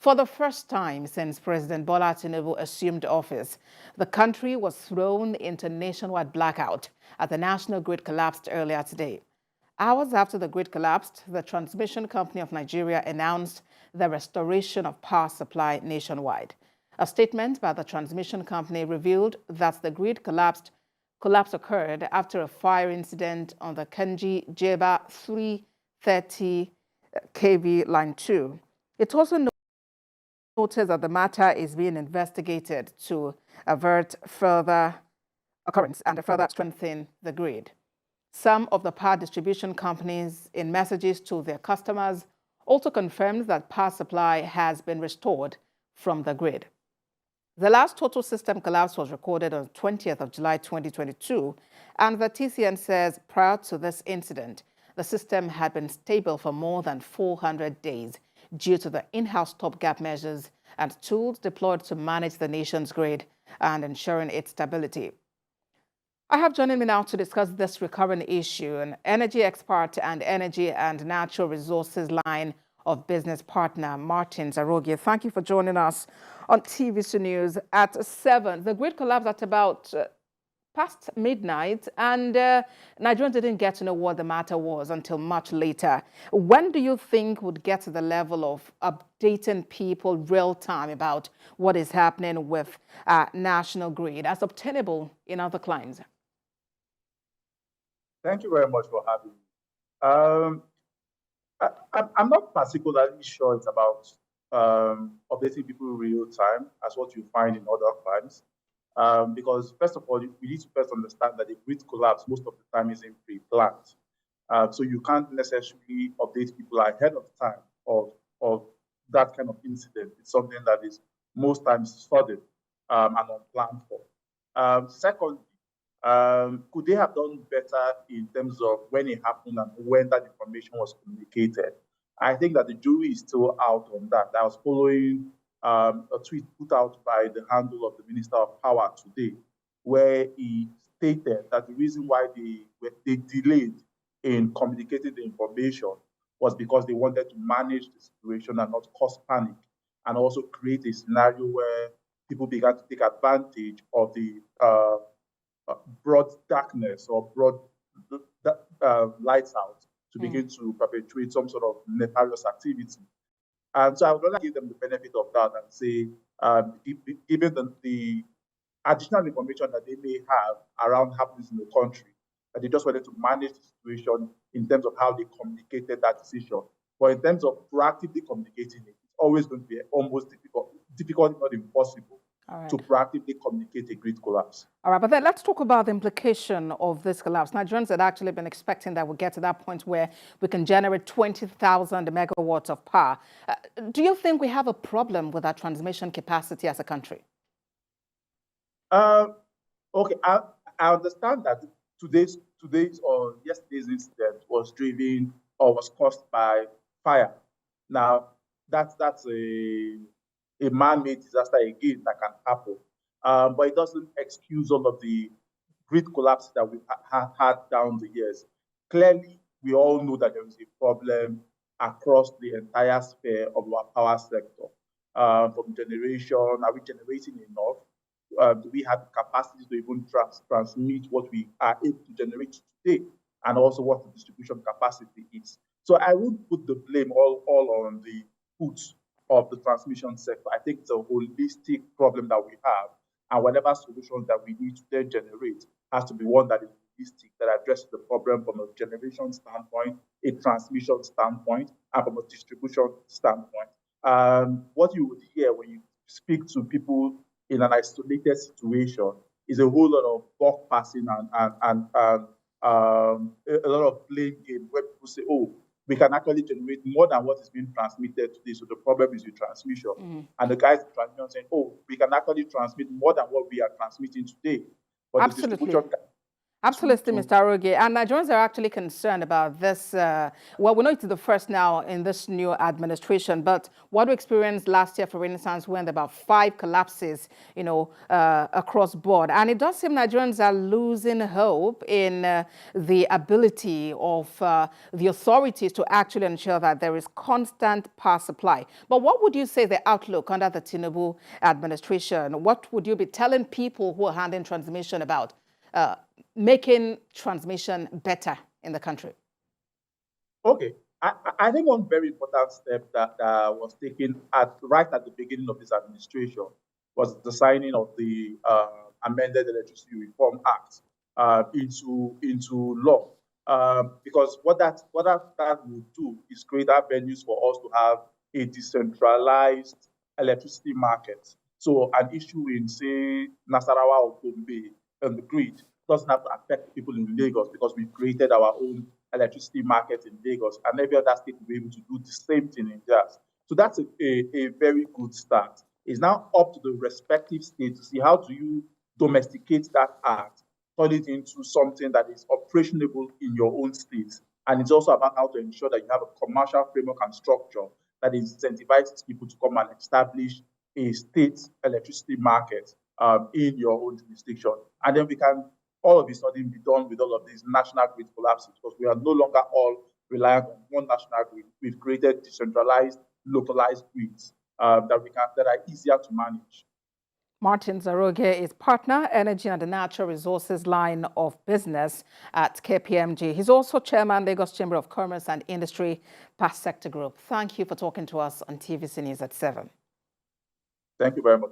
For the first time since President Bola Tinubu assumed office, the country was thrown into nationwide blackout as the national grid collapsed earlier today. Hours after the grid collapsed, the Transmission Company of Nigeria announced the restoration of power supply nationwide. A statement by the transmission company revealed that the grid collapse occurred after a fire incident on the Kanji Jebba 330 kV line 2. It also noted that the matter is being investigated to avert further occurrence and further strengthen the grid. Some of the power distribution companies, in messages to their customers, also confirmed that power supply has been restored from the grid. The last total system collapse was recorded on 20th of July 2022, and the TCN says prior to this incident, the system had been stable for more than 400 days due to the in-house stopgap measures and tools deployed to manage the nation's grid and ensuring its stability. I have joining me now to discuss this recurring issue an energy expert and energy and natural resources line of business partner, Martin Zarogie. Thank you for joining us on TVC News at 7. The grid collapsed at about past midnight, and Nigerians didn't get to know what the matter was until much later. When do you think would get to the level of updating people real time about what is happening with national grid as obtainable in other climes? Thank you very much for having me. I'm not particularly sure it's about updating people real time as what you find in other climes. Because first of all, we need to first understand that the grid collapse most of the time isn't pre-planned. So you can't necessarily update people ahead of time of that kind of incident. It's something that is most times sudden and unplanned for. Secondly, could they have done better in terms of when it happened and when that information was communicated? I think that the jury is still out on that. I was following a tweet put out by the handle of the Minister of Power today, where he stated that the reason why they delayed in communicating the information was because they wanted to manage the situation and not cause panic, and also create a scenario where people began to take advantage of the broad darkness or broad lights out to begin to perpetuate some sort of nefarious activity. And so I would rather give them the benefit of that and say, given the additional information that they may have around happenings in the country, that they just wanted to manage the situation in terms of how they communicated that decision. But in terms of proactively communicating it, it's always going to be almost difficult, if not impossible, to proactively communicate a grid collapse. All right, but then let's talk about the implication of this collapse. Nigerians had actually been expecting that we'll get to that point where we can generate 20,000 megawatts of power. Do you think we have a problem with our transmission capacity as a country? Okay, I understand that today's or yesterday's incident was driven or was caused by fire. Now, that's a man-made disaster again that can happen. But it doesn't excuse all of the grid collapse that we've had down the years. Clearly, we all know that there is a problem across the entire sphere of our power sector. From generation, are we generating enough? Do we have the capacity to even transmit what we are able to generate today? And also what the distribution capacity is. So I would put the blame all on the foot of the transmission sector. I think it's a holistic problem that we have, and whatever solutions that we need to then generate has to be one that is holistic, that addresses the problem from a generation standpoint, a transmission standpoint, and from a distribution standpoint. What you would hear when you speak to people in an isolated situation is a whole lot of buck passing and a lot of blame game where people say, oh, we can actually generate more than what is being transmitted today. So the problem is the transmission. And the guys in transmission saying, oh, we can actually transmit more than what we are transmitting today. But Absolutely. Absolutely, Mr. Aroge. And Nigerians are actually concerned about this. Well, we know it's the first now in this new administration, but what we experienced last year, for instance, when there were about 5 collapses, across board. And it does seem Nigerians are losing hope in the ability of the authorities to actually ensure that there is constant power supply. But what would you say the outlook under the Tinubu administration? What would you be telling people who are handling transmission about making transmission better in the country? Okay. I think one very important step that was taken right at the beginning of this administration was the signing of the amended Electricity Reform Act into law. Because what that would do is create avenues for us to have a decentralized electricity market. So an issue in, say, Nasarawa or Gombe on the grid doesn't have to affect people in Lagos because we've created our own electricity market in Lagos, and every other state will be able to do the same thing in theirs. So that's a very good start. It's now up to the respective states to see how do you domesticate that act, turn it into something that is operationable in your own state. And it's also about how to ensure that you have a commercial framework and structure that incentivizes people to come and establish a state electricity market in your own jurisdiction. And then we can all of a sudden be done with all of these national grid collapses because we are no longer all reliant on one national grid. We've created decentralized, localized grids that are easier to manage. Martin Zaroge is partner, energy and the natural resources line of business at KPMG. He's also chairman, Lagos Chamber of Commerce and Industry Past Sector Group. Thank you for talking to us on TVC News at 7. Thank you very much.